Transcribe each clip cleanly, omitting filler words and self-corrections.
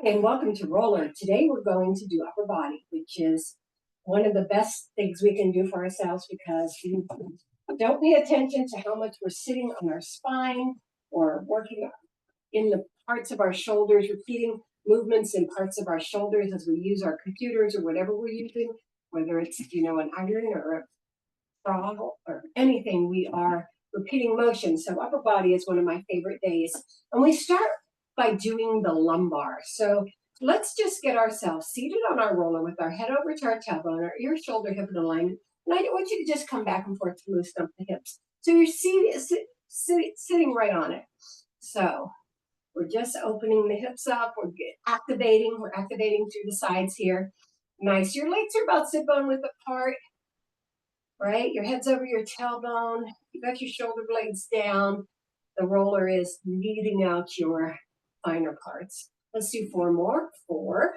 And welcome to Roller. Today we're going to do upper body, which is one of the best things we can do for ourselves because we don't pay attention to how much we're sitting on our spine or working in the parts of our shoulders, repeating movements in parts of our shoulders as we use our computers or whatever we're using, whether it's, an iron or a throttle or anything, we are repeating motion. So upper body is one of my favorite days. And we start by doing the lumbar. So let's just get ourselves seated on our roller with our head over to our tailbone, our ear, shoulder, hip in alignment. And I want you to just come back and forth to loosen up the hips. So you're sitting right on it. So we're just opening the hips up. We're activating. We're activating through the sides here. Nice. Your legs are about sit bone width apart. Right? Your head's over your tailbone. You got your shoulder blades down. The roller is kneading out your finer parts. Let's do 4 more. 4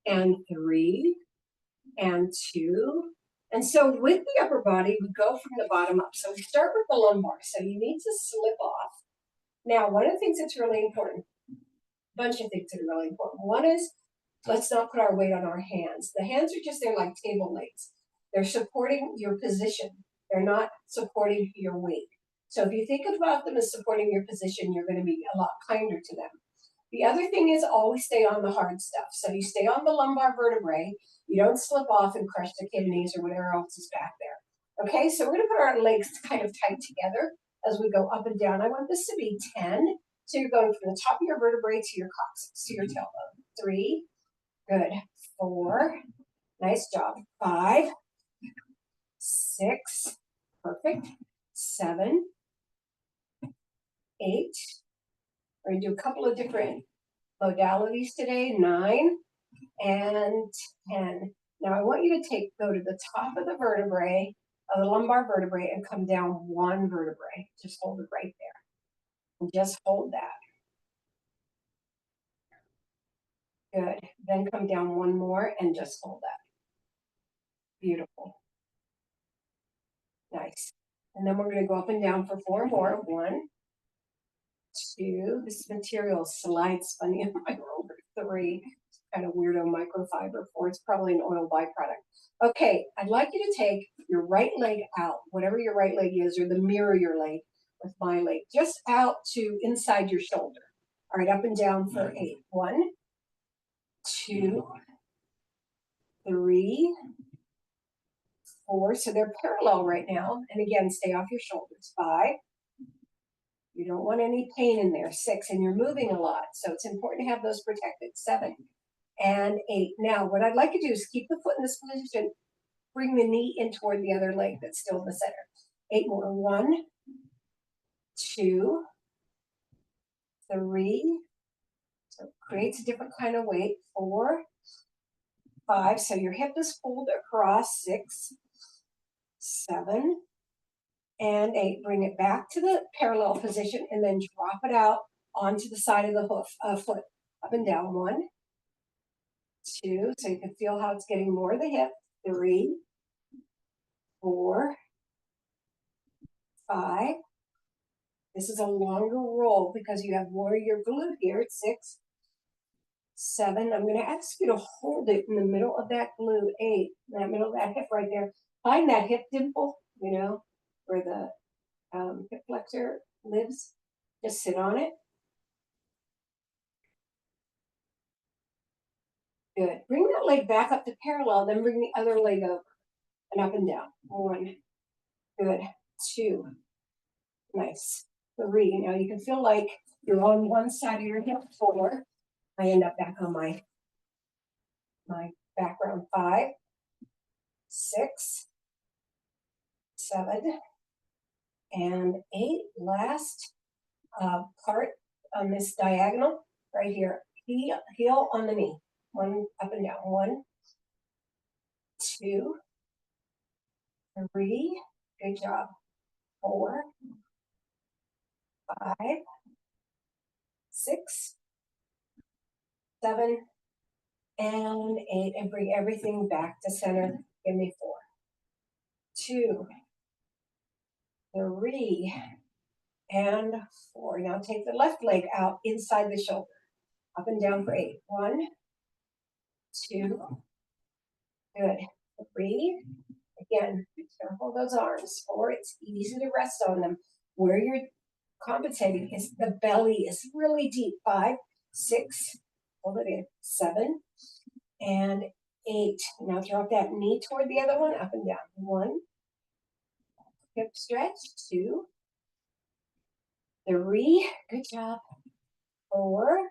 and 3 and 2. And so with the upper body, we go from the bottom up. So we start with the lumbar. So you need to slip off. Now, one of the things that's really important, a bunch of things that are really important. One is, let's not put our weight on our hands. The hands are just there like table legs. They're supporting your position. They're not supporting your weight. So if you think about them as supporting your position, you're going to be a lot kinder to them. The other thing is always stay on the hard stuff. So you stay on the lumbar vertebrae. You don't slip off and crush the kidneys or whatever else is back there. Okay, so we're going to put our legs kind of tight together as we go up and down. I want this to be 10. So you're going from the top of your vertebrae to your coccyx, to your tailbone. 3, good. 4, nice job. 5, 6, perfect. 7, 8. We're going to do a couple of different modalities today. 9 and 10. Now I want you to go to the top of the vertebrae, of the lumbar vertebrae, and come down 1 vertebrae. Just hold it right there. And just hold that. Good. Then come down 1 more and just hold that. Beautiful. Nice. And then we're going to go up and down for 4 more. 1, 2. This material slides funny in my roller. 3. Kind of weirdo microfiber. 4. It's probably an oil byproduct. Okay, I'd like you to take your right leg out, whatever your right leg is, or mirror your leg with my leg, just out to inside your shoulder. All right, up and down for 8. 1, 2, 3, 4. So they're parallel right now. And again, stay off your shoulders. 5. You don't want any pain in there. 6, and you're moving a lot. So it's important to have those protected. 7 and 8. Now, what I'd like you to do is keep the foot in this position. Bring the knee in toward the other leg that's still in the center. 8 more. 1, 2, 3. So it creates a different kind of weight. 4, 5. So your hip is pulled across. 6, 7, and 8. Bring it back to the parallel position and then drop it out onto the side of the foot. Up and down. 1, 2. So you can feel how it's getting more of the hip. 3, 4, 5. This is a longer roll because you have more of your glute here. 6, 7. I'm going to ask you to hold it in the middle of that glute. 8, in that middle of that hip right there. Find that hip dimple, where the hip flexor lives. Just sit on it. Good. Bring that leg back up to parallel, then bring the other leg over and up and down. 1, good. 2, nice. 3. Now you can feel like you're on one side of your hip. 4. I end up back on my background. 5, 6, 7, and 8. Last part on this diagonal right here. Heel on the knee. 1 up and down. 1, 2, 3. Good job. 4, 5, 6, 7, and 8. And bring everything back to center. Give me 4, 2, 3, and 4. Now take the left leg out inside the shoulder. Up and down for 8. 1, 2, good. 3, again, be careful of those arms. 4, it's easy to rest on them. Where you're compensating is the belly is really deep. 5, 6, hold it in. 7, and 8. Now drop that knee toward the other one, up and down. 1, hip stretch. 2, 3, good job. 4,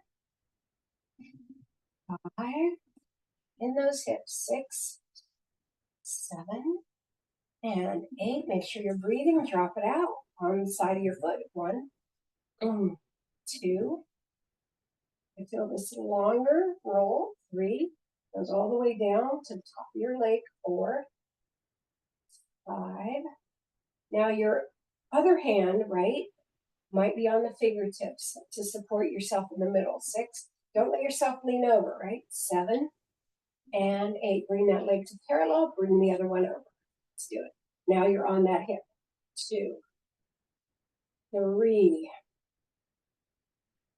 5, in those hips. 6, 7, and 8. Make sure you're breathing. Drop it out on the side of your foot. 1, 2. I feel this longer roll. 3, goes all the way down to the top of your leg. 4, 5. Now your other hand, right, might be on the fingertips to support yourself in the middle. 6, don't let yourself lean over, right? 7, and 8. Bring that leg to parallel. Bring the other one over. Let's do it. Now you're on that hip. 2, 3,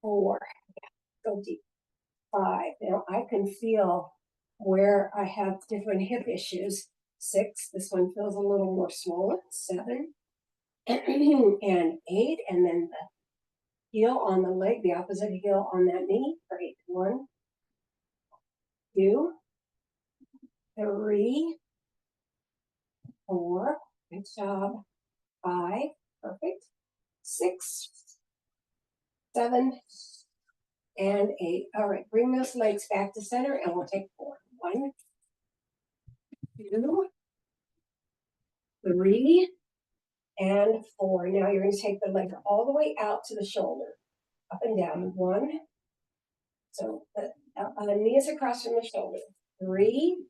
4. Go deep. 5. Now I can feel where I have different hip issues. 6. This one feels a little more swollen. 7, and 8. And then the heel on the leg, the opposite heel on that knee. For 8. 1, 2, 3, 4. Good job. 5. Perfect. 6, 7, and 8. All right, bring those legs back to center and we'll take 4. 1, 2, 3, and 4. Now you're going to take the leg all the way out to the shoulder, up and down. 1, so the knees across from the shoulder. 3,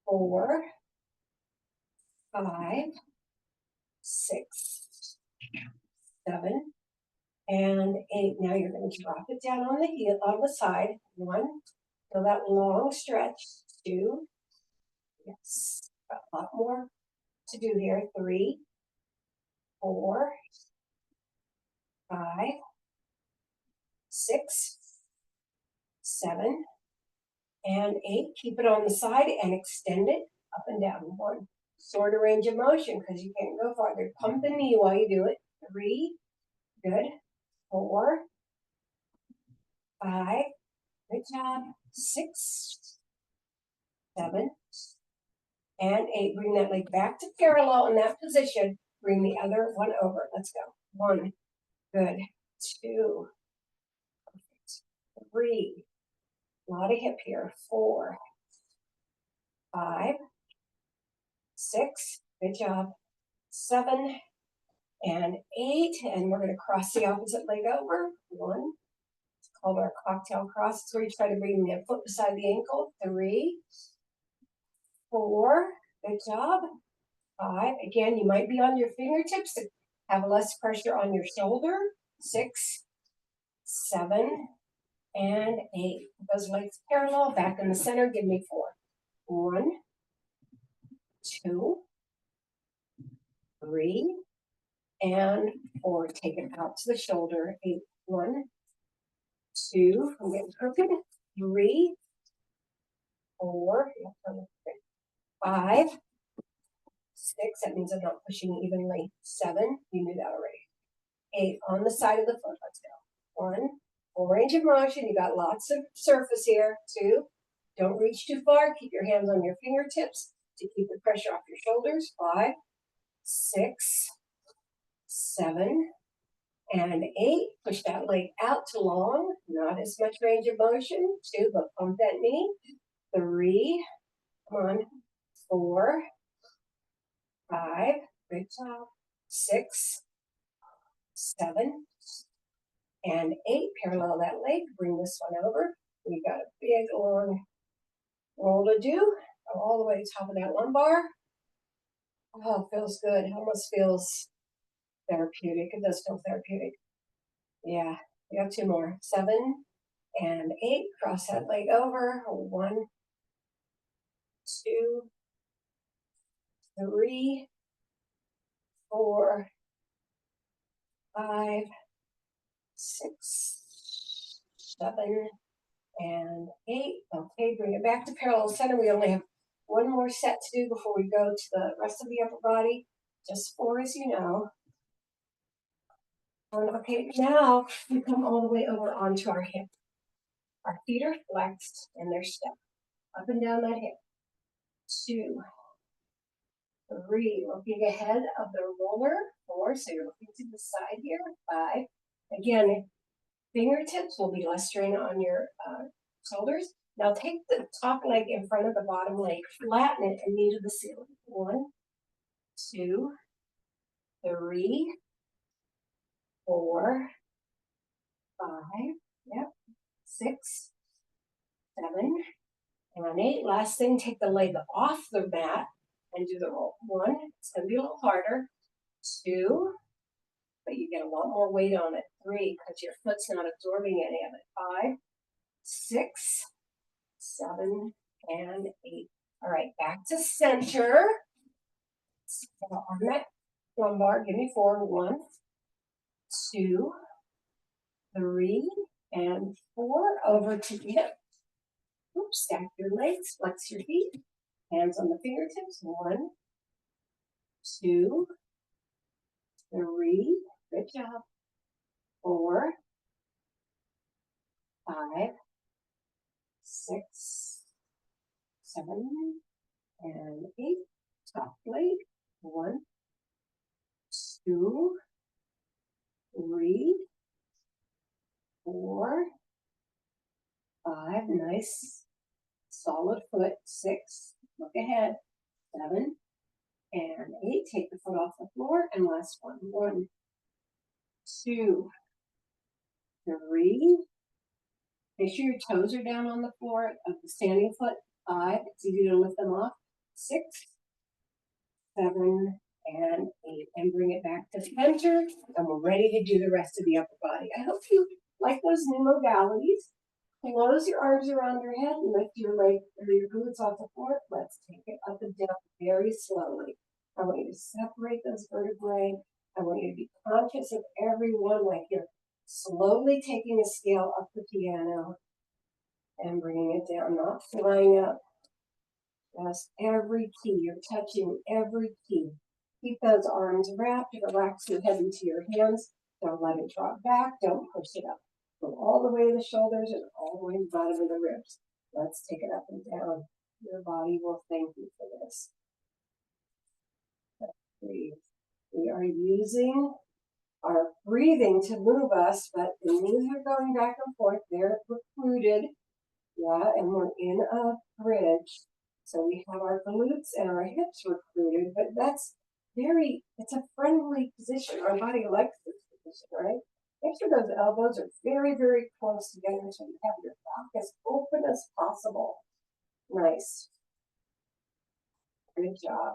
4, 5, 6, 7, and 8. Now you're going to drop it down on the heel, on the side. 1, feel that long stretch. 2, yes, a lot more to do here. 3, 4, 5, 6, 7, and 8. Keep it on the side and extend it up and down. 1, shorter range of motion because you can't go farther. Pump the knee while you do it. 3, good. 4, 5, good job. 6, 7, and 8. Bring that leg back to parallel in that position. Bring the other one over. Let's go. 1, good. 2, 3, a lot of hip here. 4, 5, 6, good job. 7, and 8. And we're going to cross the opposite leg over. 1, it's called our cocktail cross. It's where you try to bring the foot beside the ankle. 3, 4, good job. 5, again, you might be on your fingertips to have less pressure on your shoulder. 6, 7, and 8. Those legs parallel, back in the center. Give me 4. 1, 2, 3, and 4. Take it out to the shoulder. 8, 1, 2, I'm getting crooked. 3, 4, 5, 6, that means I'm not pushing evenly. 7, you knew that already. 8, on the side of the foot, let's go. 1, full range of motion, you got lots of surface here. 2, don't reach too far, keep your hands on your fingertips to keep the pressure off your shoulders. 5, 6, 7, and 8. Push that leg out to long, not as much range of motion. 2, but pump that knee. 3, come on. 4, 5, good job. 6, 7, and 8. Parallel that leg. Bring this one over. We got a big long roll to do. Go all the way to the top of that lumbar. Oh, feels good. Almost feels therapeutic. It does feel therapeutic. Yeah, we got 2 more. 7 and 8. Cross that leg over. 1, 2, 3, 4, 5, 6, 7 and 8. Okay, bring it back to parallel center. We only have one more set to do before we go to the rest of the upper body. Just 4, as you know. And okay, now we come all the way over onto our hip. Our feet are flexed and they're stepped up and down that hip. 2, 3, looking ahead of the roller. 4, so you're looking to the side here. 5. Again, fingertips will be less strain on your shoulders. Now take the top leg in front of the bottom leg, flatten it and knee to the ceiling. 1, 2, 3, 4, 5, yep, 6, 7, and 8. Last thing, take the leg off the mat and do the roll. 1, it's going to be a little harder. 2, but you get a lot more weight on it. 3, because your foot's not absorbing any of it. 5, 6, 7, and 8. All right, back to center. On that lumbar, give me 4. 1, 2, 3, and 4. Over to the hip. Oops, stack your legs, flex your feet. Hands on the fingertips. 1, 2, 3. Good job. 4, 5, 6, 7, and 8. Top leg. 1, 2, 3, 4, 5. Nice, solid foot. 6. Look ahead. 7 and 8. Take the foot off the floor. And last one. 1, 2, 3. Make sure your toes are down on the floor of the standing foot. 5. It's easy to lift them off. 6, 7, and 8. And bring it back to center. And we're ready to do the rest of the upper body. I hope you like those new modalities. Close your arms around your head and lift your leg or your glutes off the floor. Let's take it up and down very slowly. I want you to separate those vertebrae. I want you to be conscious of every one, like you're slowly taking a scale up the piano and bringing it down, not flying up. Just every key. You're touching every key. Keep those arms wrapped. Relax your head into your hands. Don't let it drop back. Don't push it up. Go all the way to the shoulders and all the way to the bottom of the ribs. Let's take it up and down. Your body will thank you for this. Breathe. We are using our breathing to move us, but the knees are going back and forth. They're recruited. Yeah, and we're in a bridge. So we have our glutes and our hips recruited, but it's a friendly position. Our body likes this position, right? Make sure those elbows are very, very close together so you have your back as open as possible. Nice. Good job.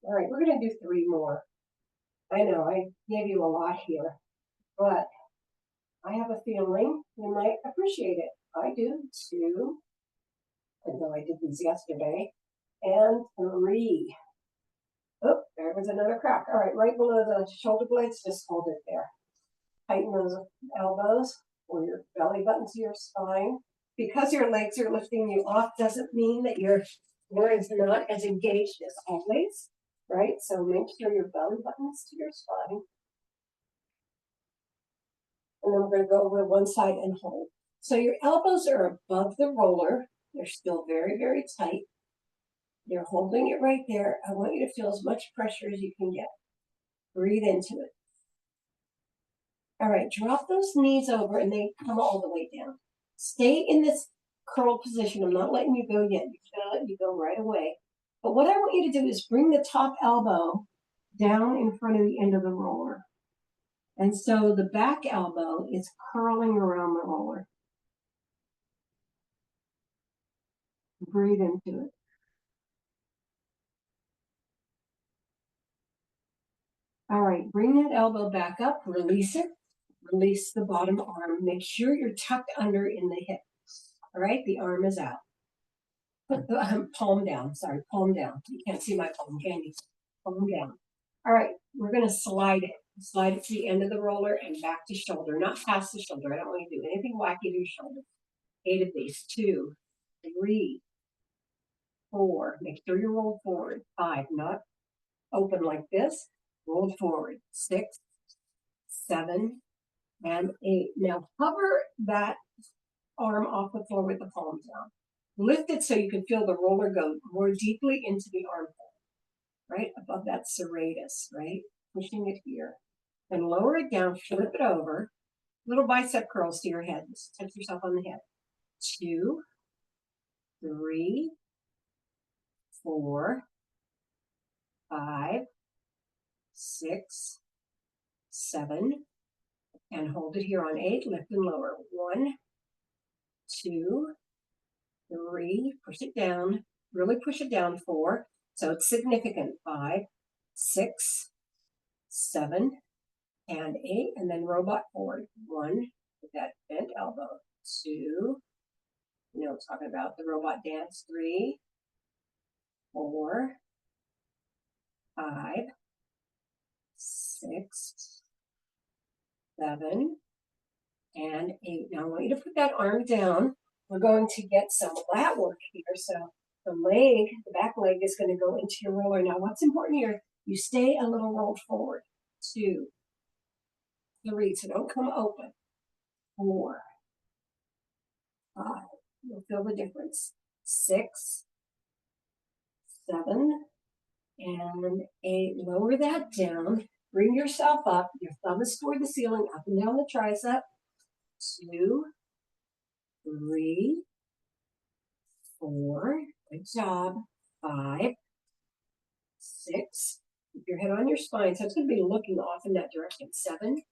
All right, we're going to do 3 more. I know I gave you a lot here, but I have a feeling you might appreciate it. I do too. I know I did these yesterday. And 3. Oh, there was another crack. All right, right below the shoulder blades, just hold it there. Tighten those elbows or your belly button to your spine. Because your legs are lifting you off doesn't mean that your core is not as engaged as always, right? So make sure your belly button is to your spine. And then we're going to go over to one side and hold. So your elbows are above the roller. They're still very, very tight. You're holding it right there. I want you to feel as much pressure as you can get. Breathe into it. All right, drop those knees over and they come all the way down. Stay in this curled position. I'm not letting you go yet. I'm going to let you go right away. But what I want you to do is bring the top elbow down in front of the end of the roller. And so the back elbow is curling around the roller. Breathe into it. All right, bring that elbow back up, release it, release the bottom arm. Make sure you're tucked under in the hip. All right, the arm is out. Put the palm down, palm down. You can't see my palm, can you? Palm down. All right, we're going to slide it. Slide it to the end of the roller and back to shoulder, not past the shoulder. I don't want to do anything wacky to your shoulder. 8 of these. 2, 3, 4. Make sure you roll forward. 5, not open like this. Roll forward. 6, 7, and 8. Now hover that arm off the floor with the palms down. Lift it so you can feel the roller go more deeply into the armpit, right above that serratus, right? Pushing it here. Then lower it down, flip it over. Little bicep curls to your head. Just touch yourself on the head. 2, 3, 4, 5, 6, 7, and hold it here on 8. Lift and lower. 1, 2, 3. Push it down. Really push it down. 4. So it's significant. 5, 6, 7, and 8. And then robot forward. 1 with that bent elbow. 2. You know, talking about the robot dance. 3, 4, 5, 6, 7, and 8. Now I want you to put that arm down. We're going to get some lat work here. So the leg, the back leg is going to go into your roller. Now what's important here, you stay a little rolled forward. 2, 3, so don't come open. 4, 5, you'll feel the difference. 6, 7, and 8. Lower that down. Bring yourself up. Your thumb is toward the ceiling, up and down the tricep. 2, 3, 4. Good job. 5, 6. Keep your head on your spine. So it's going to be looking off in that direction. 7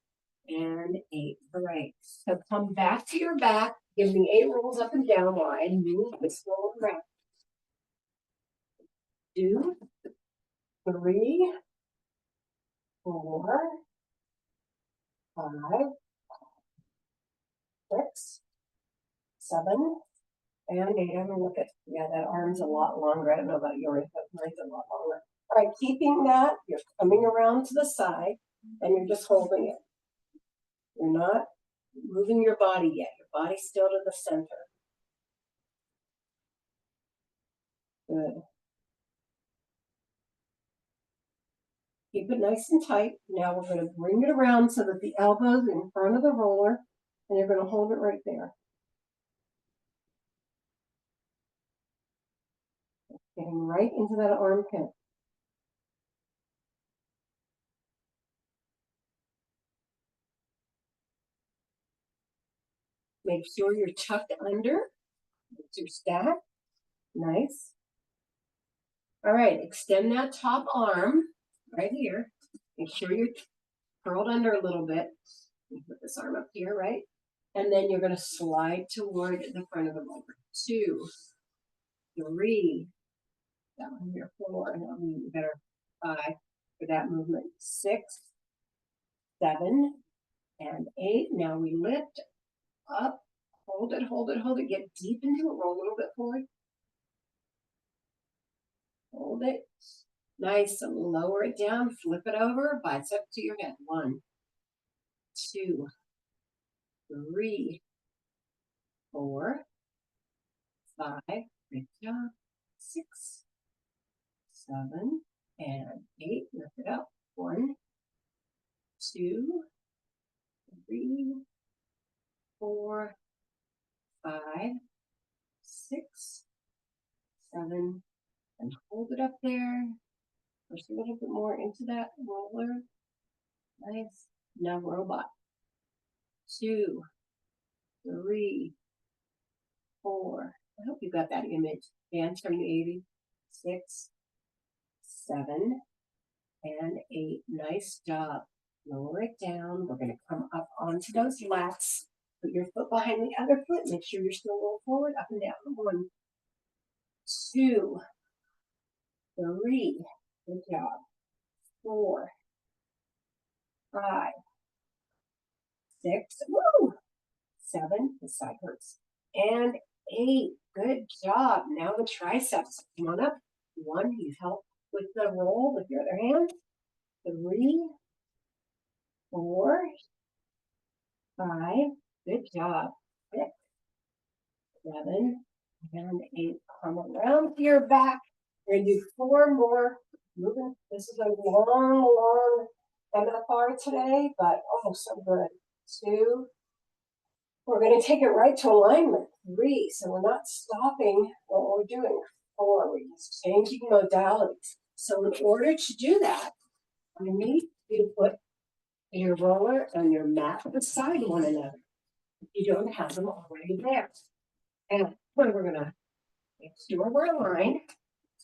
and 8. All right. So come back to your back. Give me 8 rolls up and down wide. Move this roll around. 2, 3, 4, 5, 6, 7, and 8. I'm gonna look at, yeah, that arm's a lot longer. I don't know about yours, but mine's a lot longer. All right, keeping that, you're coming around to the side and you're just holding it. You're not moving your body yet. Your body's still to the center. Good. Keep it nice and tight. Now we're going to bring it around so that the elbow's in front of the roller, and you're going to hold it right there. Getting right into that armpit. Make sure you're tucked under. It's your stack. Nice. All right, extend that top arm right here. Make sure you're curled under a little bit. Put this arm up here, right? And then you're going to slide toward the front of the roller. 2, 3, that one here, 4, and that one better, 5 for that movement. 6, 7, and 8. Now we lift up, hold it, hold it, hold it. Get deep into it. Roll a little bit forward. Hold it. Nice. And lower it down. Flip it over. Bicep to your head. 1, 2, 3, 4, 5. Good job. 6, 7, and 8. Lift it up. 1, 2, 3, 4, 5, 6, 7, and hold it up there. Push a little bit more into that roller. Nice. Now robot. 2, 3, 4. I hope you got that image. Dance from the 80s. 6, 7, and 8. Nice job. Lower it down. We're going to come up onto those lats. Put your foot behind the other foot. Make sure you're still roll forward, up and down. 1, 2, 3. Good job. 4, 5, 6. Woo! 7. The side hurts. And 8. Good job. Now the triceps. Come on up. 1. You help with the roll with your other hand. 3, 4, 5, good job. 6, 7, and 8. Come around to your back. We're going to do 4 more. Moving. This is a long MFR today, but oh, so good. 2. We're going to take it right to alignment. 3. So we're not stopping what we're doing. 4. We're just changing modalities. So in order to do that, I need you to put your roller and your mat beside one another. You don't have them already there. And when we're going to make sure we're aligned,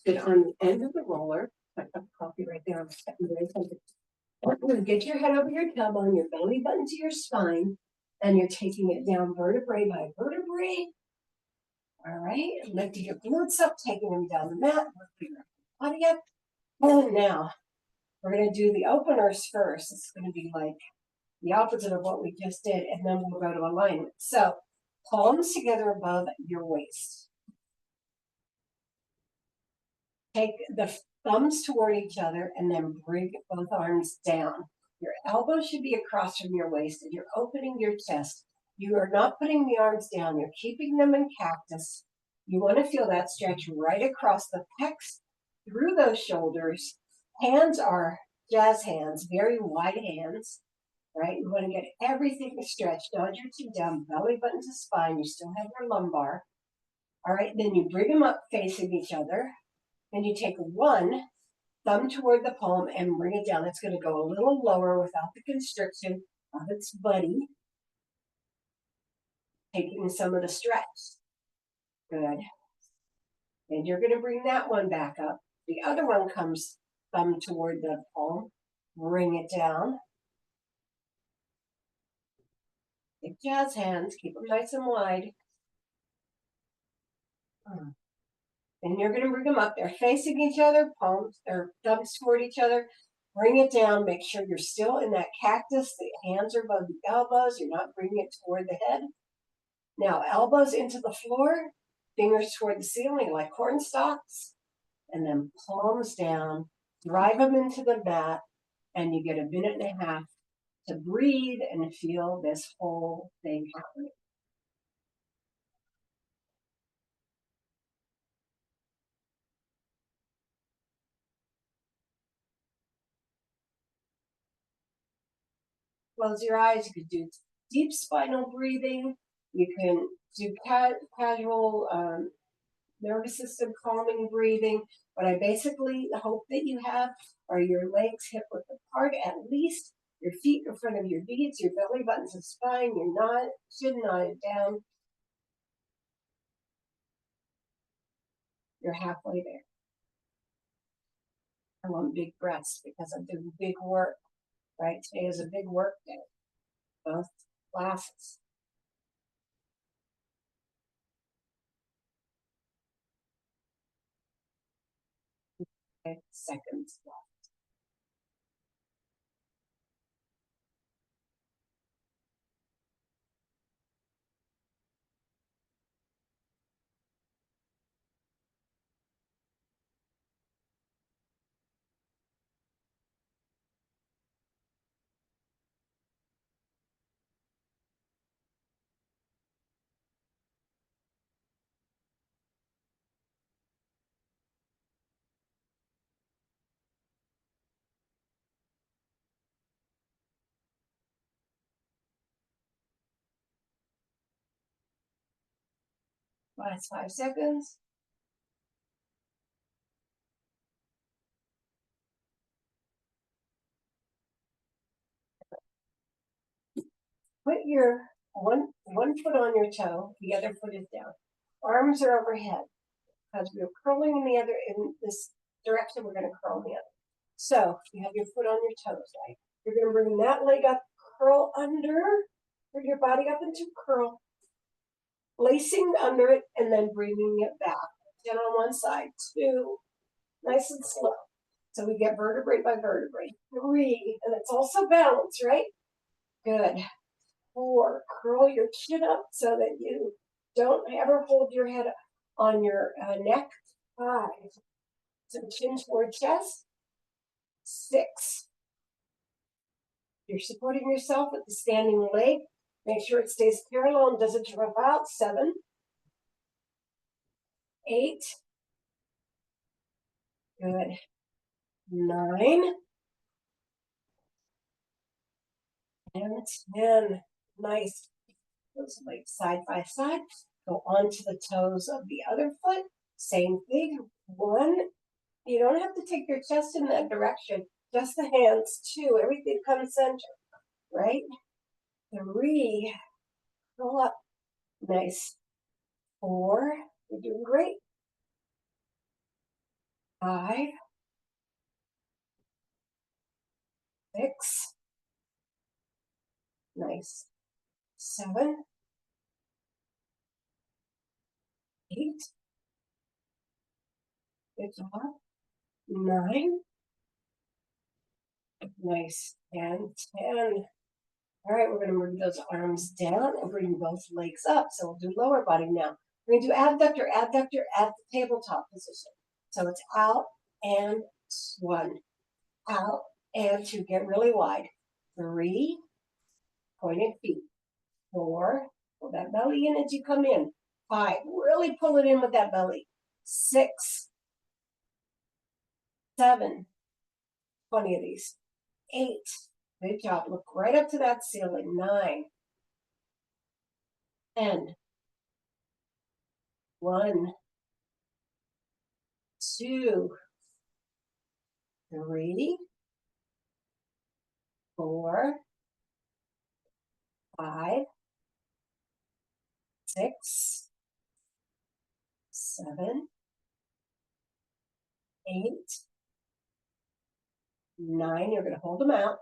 sit on the end of the roller. I have coffee right there. I'm stepping away from it. Get your head over your tailbone, your belly button to your spine, and you're taking it down vertebrae by vertebrae. All right, lifting your glutes up, taking them down the mat, lifting your body up. And now we're going to do the openers first. It's going to be like the opposite of what we just did, and then we'll go to alignment. So palms together above your waist. Take the thumbs toward each other and then bring both arms down. Your elbows should be across from your waist and you're opening your chest. You are not putting the arms down. You're keeping them in cactus. You want to feel that stretch right across the pecs, through those shoulders. Hands are jazz hands, very wide hands, right? You want to get everything stretched. Nod your chin down, belly button to spine. You still have your lumbar. All right, then you bring them up facing each other. Then you take one thumb toward the palm and bring it down. It's going to go a little lower without the constriction of its buddy. Taking some of the stretch. Good. And you're going to bring that one back up. The other one comes thumb toward the palm. Bring it down. Big jazz hands. Keep them nice and wide. And you're going to bring them up. They're facing each other, palms or thumbs toward each other. Bring it down. Make sure you're still in that cactus. The hands are above the elbows. You're not bringing it toward the head. Now, elbows into the floor, fingers toward the ceiling like corn stalks, and then palms down. Drive them into the mat, and you get a minute and a half to breathe and feel this whole thing happening. Close your eyes. You can do deep spinal breathing. You can do casual nervous system calming breathing. What I basically hope that you have are your legs hip width apart, at least your feet in front of your knees, your belly button's the spine, your chin nodded down. You're halfway there. I want big breaths because I'm doing big work, right? Today is a big work day, both classes. 5 seconds left. Last 5 seconds. Put your one foot on your toe, the other foot is down. Arms are overhead. Because we're curling in this direction, we're going to curl the other. So you have your foot on your toes, right? You're going to bring that leg up, curl under, bring your body up into curl, lacing under it, and then bringing it back. 10 on one side, 2, nice and slow. So we get vertebrae by vertebrae. 3, and it's also balance, right? Good. 4, curl your chin up so that you don't ever hold your head on your neck. 5, so chin toward chest. 6, You're supporting yourself with the standing leg. Make sure it stays parallel and doesn't drop out. 7, 8, good. 9, and 10. Nice. Those legs side by side. Go onto the toes of the other foot. Same thing. 1. You don't have to take your chest in that direction. Just the hands. 2. Everything comes center. Right? 3. Go up. Nice. 4. You're doing great. 5, 6. Nice. 7, 8. Good job. 9. Nice. And 10. All right, we're going to move those arms down and bring both legs up. So we'll do lower body now. We're going to do abductor, abductor at the tabletop position. So it's out and 1, out and 2. Get really wide. 3, pointed feet. 4, pull that belly in as you come in. 5, really pull it in with that belly. 6, 7, 20 of these. 8, good job. Look right up to that ceiling. 9, 10, 1, 2, 3, 4, 5, 6, 7, 8, 9. You're going to hold them out.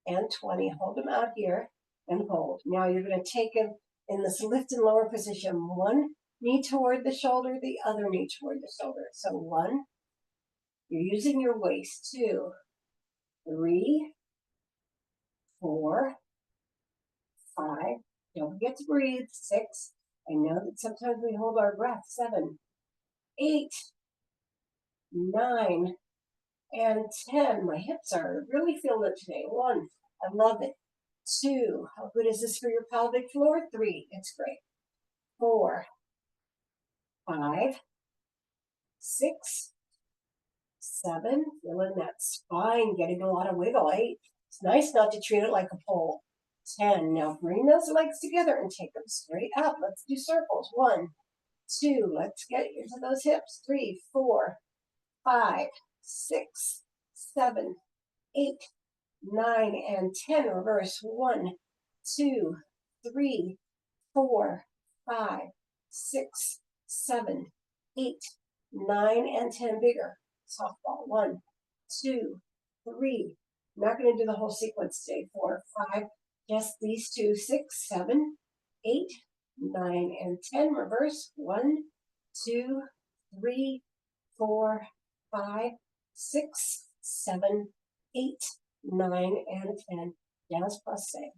And 20. Hold them out here and hold. Now you're going to take them in this lift and lower position. 1 knee toward the shoulder, the other knee toward the shoulder. So 1, you're using your waist. 2, 3, 4, 5. Don't forget to breathe. 6. I know that sometimes we hold our breath. 7, 8, 9, and 10. My hips are really feeling it today. 1, I love it. 2, how good is this for your pelvic floor? 3, it's great. 4, 5, 6, 7, feeling that spine, getting a lot of wiggle. 8, it's nice not to treat it like a pole. 10, now bring those legs together and take them straight up. Let's do circles. 1, 2, let's get into those hips. 3, 4, 5, 6, 7, 8, 9, and 10. Reverse. 1, 2, 3, 4, 5, 6, 7, 8, 9, and 10. Bigger. Softball. 1, 2, 3. I'm not going to do the whole sequence today. 4, 5. Just these 2. 6, 7, 8, 9, and 10. Reverse. 1, 2, 3, 4, 5, 6, 7, 8, 9, and 10. Down's passe.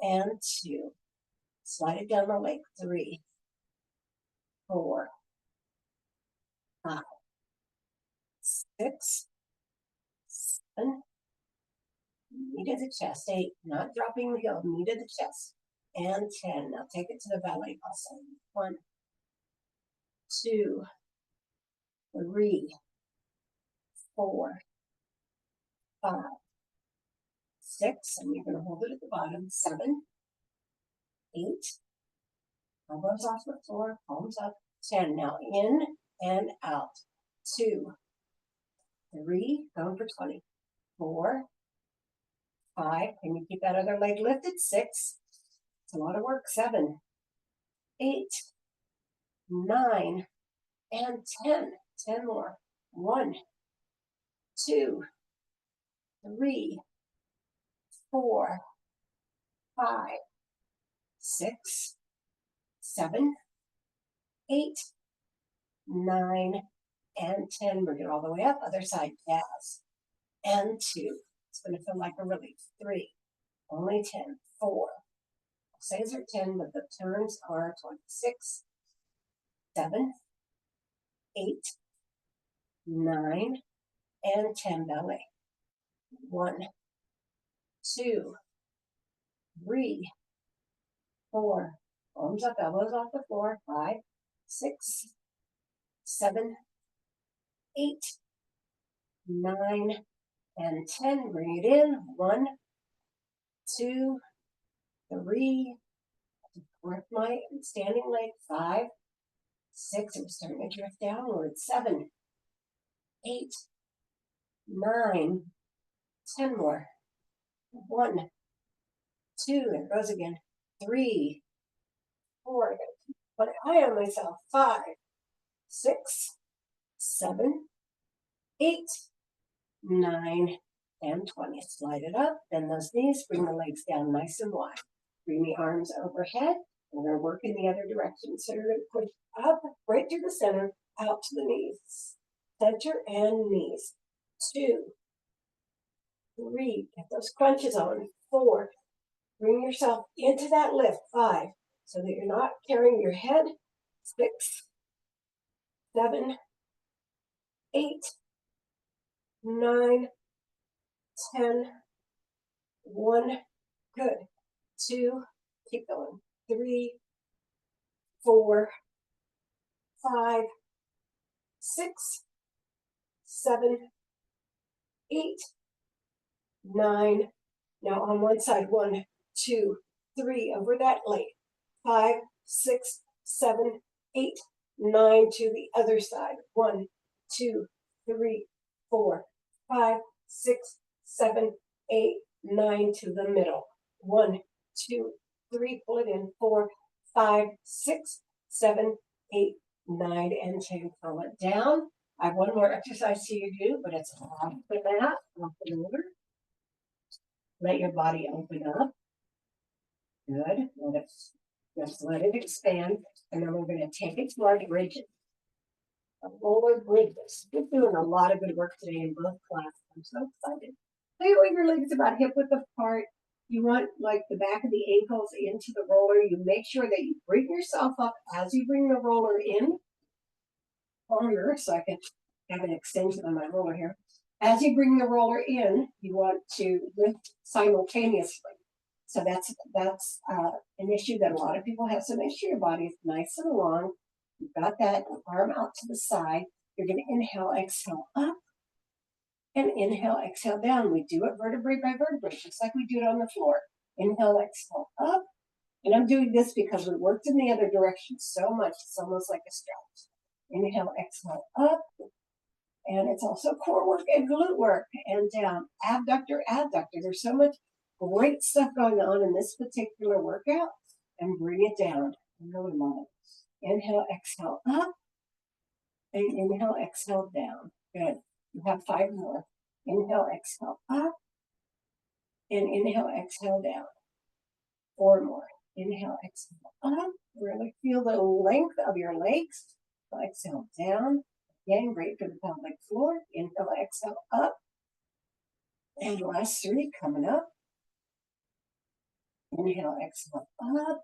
And 2. Slide it down the leg. 3, 4, 5, 6, 7. Knee to the chest. 8. Not dropping the heel. Knee to the chest. And 10. Now take it to the ballet passe. 1, 2, 3, 4, 5, 6. And you're going to hold it at the bottom. 7, 8. Elbows off the floor. Palms up. 10. Now in and out. 2, 3. Going for 20. 4, 5. Can you keep that other leg lifted? 6. It's a lot of work. 7, 8, 9, and 10. 10 more. 1, 2, 3, 4, 5, 6, 7, 8, 9, and 10. Bring it all the way up. Other side. Jazz. And 2. It's going to feel like a relief. 3. Only 10. 4. Says are 10, but the turns are 26, 7, 8, 9, and 10 ballet. 1, 2, 3, 4, arms up, elbows off the floor, 5, 6, 7, 8, 9, and 10. Bring it in. 1, 2, 3, work my standing leg. 5, 6, I'm starting to drift downward. 7, 8, 9, 10 more. 1, 2, there it goes again. 3, 4, put an eye on myself. 5, 6, 7, 8, 9, and 20. Slide it up, bend those knees, bring the legs down nice and wide. Bring the arms overhead. We're going to work in the other direction. So you're going to push up, right to the center, out to the knees. Center and knees. 2, 3, get those crunches on. 4, bring yourself into that lift. 5, so that you're not carrying your head. 6, 7, 8, 9, 10, 1, good. 2, keep going. 3, 4, 5, 6, 7, 8, 9. Now on one side, 1, 2, 3, over that leg. 5, 6, 7, 8, 9 to the other side. 1, 2, 3, 4, 5, 6, 7, 8, 9 to the middle. 1, 2, 3, pull it in. 4, 5, 6, 7, 8, 9, and 10. Pull it down. I have one more exercise to you do, but it's off the mat, off the roller. Let your body open up. Good. Just let it expand. And then we're going to take it to our bridges. Roller bridges. We're doing a lot of good work today in both classes. I'm so excited. Play with your legs about hip width apart. You want like the back of the ankles into the roller. You make sure that you bring yourself up as you bring the roller in. Longer, so I can have an extension on my roller here. As you bring the roller in, you want to lift simultaneously. So that's an issue that a lot of people have. So make sure your body is nice and long. You've got that arm out to the side. You're going to inhale, exhale up, and inhale, exhale down. We do it vertebrae by vertebrae, just like we do it on the floor. Inhale, exhale up. And I'm doing this because we worked in the other direction so much. It's almost like a stretch. Inhale, exhale up. And it's also core work and glute work. And down, abductor, adductor. There's so much great stuff going on in this particular workout. And bring it down. I really love it. Inhale, exhale up. And inhale, exhale down. Good. You have 5 more. Inhale, exhale up. And inhale, exhale down. 4 more. Inhale, exhale up. Really feel the length of your legs. Exhale down. Again, great for the pelvic floor. Inhale, exhale up. And last 3 coming up. Inhale, exhale up.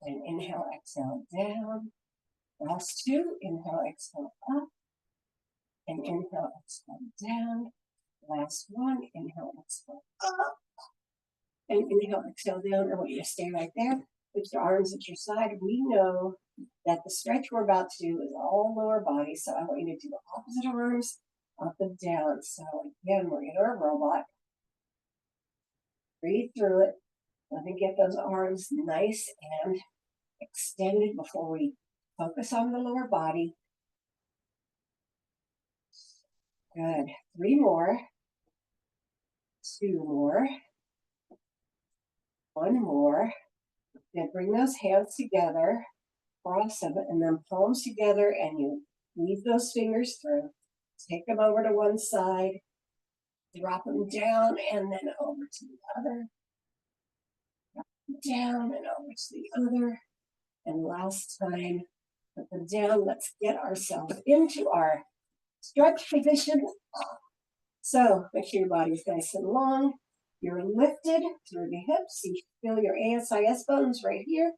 And inhale, exhale down. Last 2. Inhale, exhale up. And inhale, exhale down. Last 1. Inhale, exhale up. And inhale, exhale down. I want you to stay right there with your arms at your side. We know that the stretch we're about to do is all lower body. So I want you to do the opposite arms up and down. So again, we're in our robot. Breathe through it. Let me get those arms nice and extended before we focus on the lower body. Good. 3 more. 2 more. 1 more. Then bring those hands together. Cross them and then palms together, and you weave those fingers through. Take them over to one side. Drop them down and then over to the other. Drop them down and over to the other. And last time, put them down. Let's get ourselves into our stretch position. So make sure your body's nice and long. You're lifted through the hips. You feel your ASIS bones right here.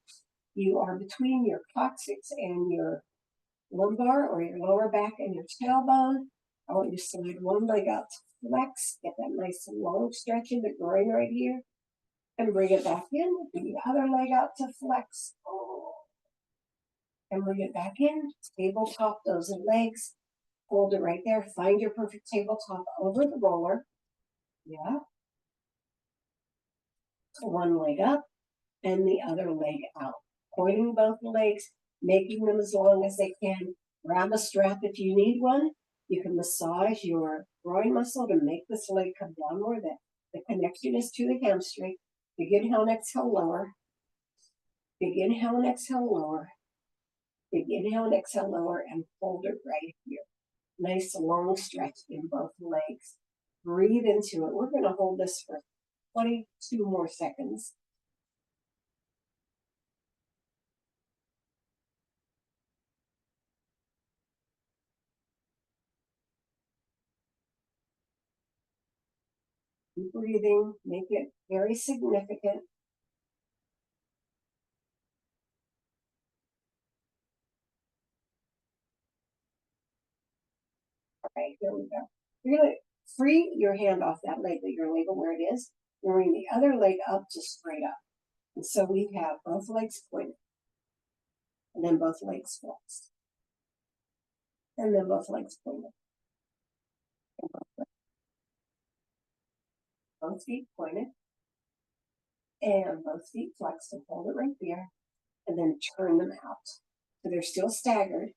You are between your coccyx and your lumbar, or your lower back and your tailbone. I want you to slide one leg up flex, get that nice long stretch in the groin right here, and bring it back in. Bring the other leg out to flex. Oh. And bring it back in. Tabletop those legs. Hold it right there. Find your perfect tabletop over the roller. Yeah. One leg up and the other leg out. Pointing both legs, making them as long as they can. Grab a strap if you need one. You can massage your groin muscle to make this leg come down more. The connection is to the hamstring. Big inhale and exhale lower. Big inhale and exhale lower. Big inhale and exhale lower, and hold it right here. Nice long stretch in both legs. Breathe into it. We're going to hold this for 22 more seconds. Keep breathing. Make it very significant. All right, here we go. You're going to free your hand off that leg that you're leaving where it is. And bring the other leg up to straight up. And so we have both legs pointed. And then both legs flexed. And then both legs pointed. And both feet pointed. And both feet flexed, and hold it right there. And then turn them out. So they're still staggered.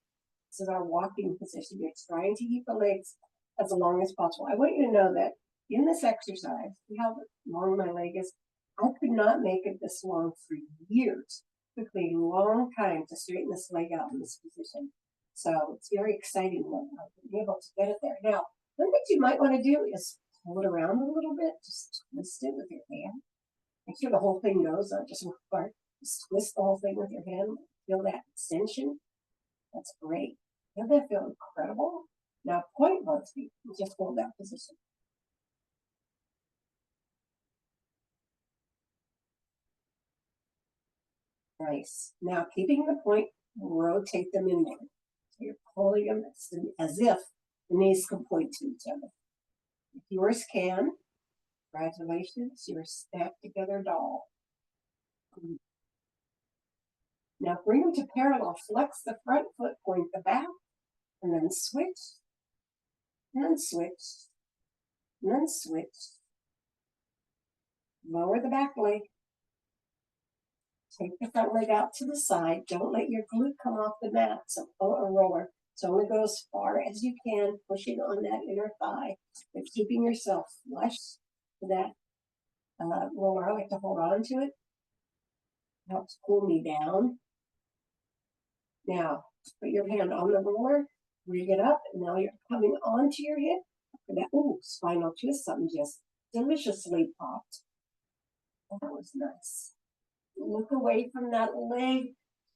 This is our walking position. You're trying to keep the legs as long as possible. I want you to know that in this exercise, see how long my leg is? I could not make it this long for years. It took me a long time to straighten this leg out in this position. So it's very exciting that I've been able to get it there. Now, one thing you might want to do is pull it around a little bit. Just twist it with your hand. Make sure the whole thing goes, not just one part. Just twist the whole thing with your hand. Feel that extension. That's great. Doesn't that feel incredible? Now point both feet and just hold that position. Nice. Now keeping the point, rotate them inward. So you're pulling them as if the knees can point to each other. If yours can, congratulations, you're a stacked together doll. Now bring them to parallel. Flex the front foot, point the back, and then switch, and then switch, and then switch. Lower the back leg. Take the front leg out to the side. Don't let your glute come off the mat. So pull a roller. So only go as far as you can, pushing on that inner thigh, but keeping yourself flush to that roller. I like to hold on to it. Helps pull me down. Now, put your hand on the roller, rig it up, and now you're coming onto your hip. For that, ooh, spinal twist, something just deliciously popped. That was nice. Look away from that leg.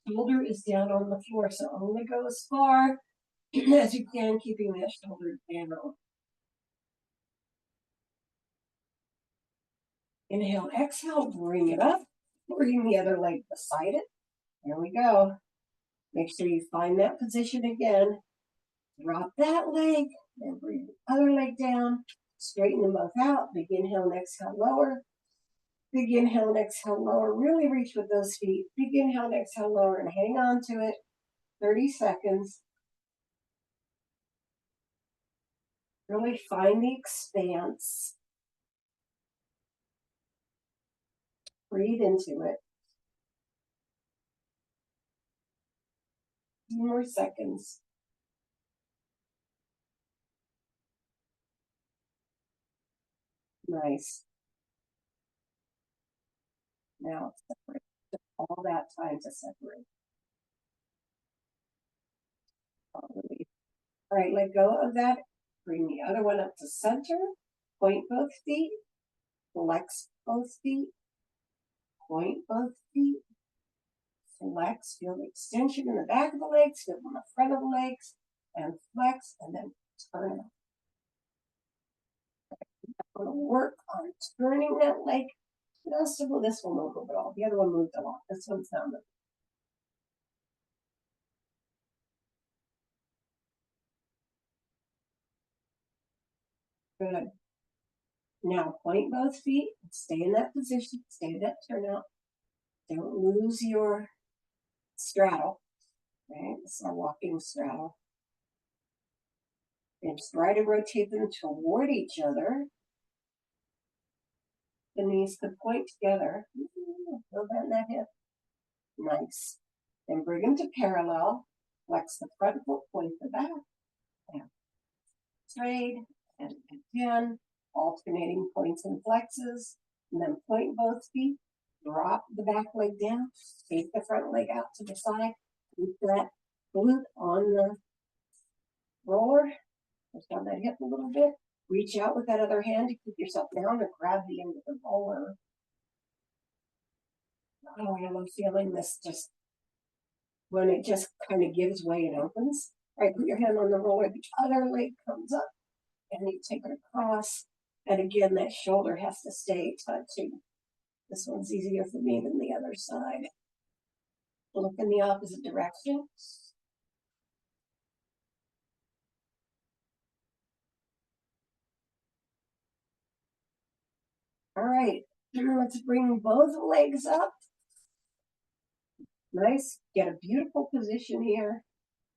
Shoulder is down on the floor, so only go as far as you can, keeping that shoulder down. Inhale, exhale, bring it up. Bring the other leg beside it. Here we go. Make sure you find that position again. Drop that leg, and bring the other leg down. Straighten them both out. Big inhale and exhale, lower. Big inhale and exhale, lower. Really reach with those feet. Big inhale and exhale, lower, and hang on to it. 30 seconds. Really find the expanse. Breathe into it. 2 more seconds. Nice. Now separate. All that time to separate. All right, let go of that. Bring the other one up to center. Point both feet. Flex both feet. Point both feet. Flex. Feel the extension in the back of the legs. Feel on the front of the legs. And flex. And then turn it. I'm going to work on turning that leg. Just a little. This one won't move at all. The other one moved a lot. This one's not moving. Good. Now point both feet. Stay in that position. Stay in that turnout. Don't lose your straddle. Right? It's a walking straddle. And try to rotate them toward each other. The knees could point together. Feel that in that hip. Nice. Then bring them to parallel. Flex the front foot, point the back. And trade. And again, alternating points and flexes. And then point both feet. Drop the back leg down. Take the front leg out to the side. Keep that glute on the roller. Push down that hip a little bit. Reach out with that other hand to keep yourself down or grab the end of the roller. Oh, I love feeling this just when it just kind of gives way and opens. All right, put your hand on the roller, the other leg comes up, and you take it across. And again, that shoulder has to stay touching. This one's easier for me than the other side. Look in the opposite direction. All right, let's bring both legs up. Nice, get a beautiful position here,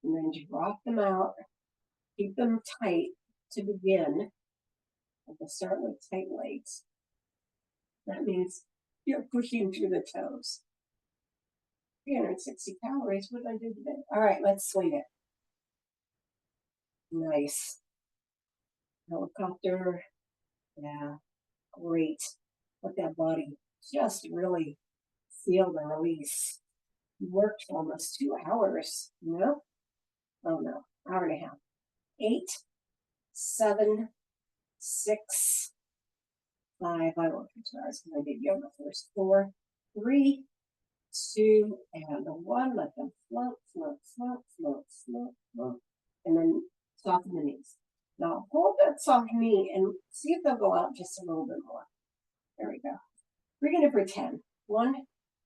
and then drop them out. Keep them tight to begin. We'll start with tight legs. That means you're pushing through the toes. 360 calories. What did I do today? All right, let's swing it. Nice. Helicopter. Yeah, great. Let that body just really feel the release. You worked for almost 2 hours, you know? Oh no, hour and a half. 8, 7, 6, 5. I won't because I did yoga first. 4, 3, 2, and 1. Let them float, float, float, float, float, float. And then soften the knees. Now hold that soft knee and see if they'll go out just a little bit more. There we go. We're going to pretend. 1,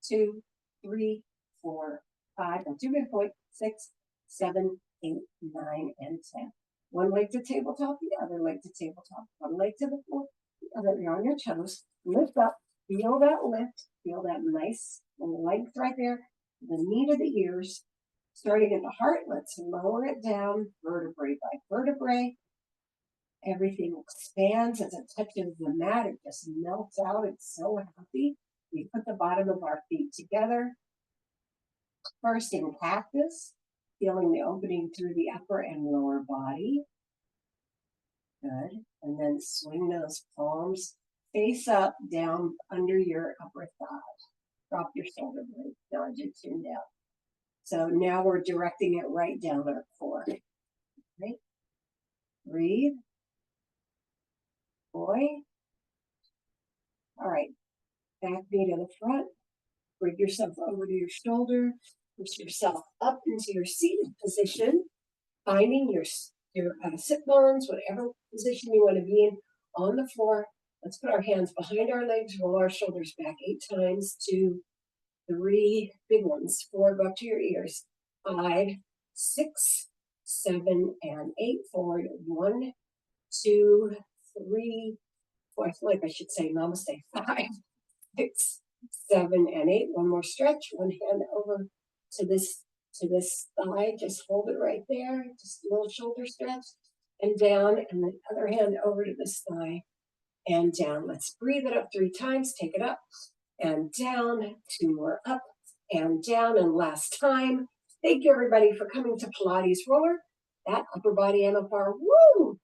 2, 3, 4, 5. Now 2 midpoint. 6, 7, 8, 9, and 10. One leg to tabletop, the other leg to tabletop. One leg to the floor, the other. You're on your toes. Lift up. Feel that lift. Feel that nice length right there. The knee to the ears. Starting at the heart, let's lower it down vertebrae by vertebrae. Everything expands as it touches the mat. It just melts out. It's so happy. We put the bottom of our feet together. First in cactus, feeling the opening through the upper and lower body. Good. And then swing those palms face up, down under your upper thigh. Drop your shoulder blade, nod your chin down. So now we're directing it right down our core. Right? Breathe. Boy. All right. Back knee to the front. Bring yourself over to your shoulder. Push yourself up into your seated position. Finding your sit bones, whatever position you want to be in, on the floor. Let's put our hands behind our legs. Roll our shoulders back 8 times. 2, 3, big ones. 4, go up to your ears. 5, 6, 7, and 8. Forward. 1, 2, 3, 4. I feel like I should say namaste. 5, 6, 7, and 8. One more stretch. One hand over to this thigh. Just hold it right there. Just a little shoulder stretch. And down. And the other hand over to this thigh. And down. Let's breathe it up 3 times. Take it up. And down. 2 more up. And down. And last time. Thank you, everybody, for coming to Pilates Roller. That upper body MFR. Woo!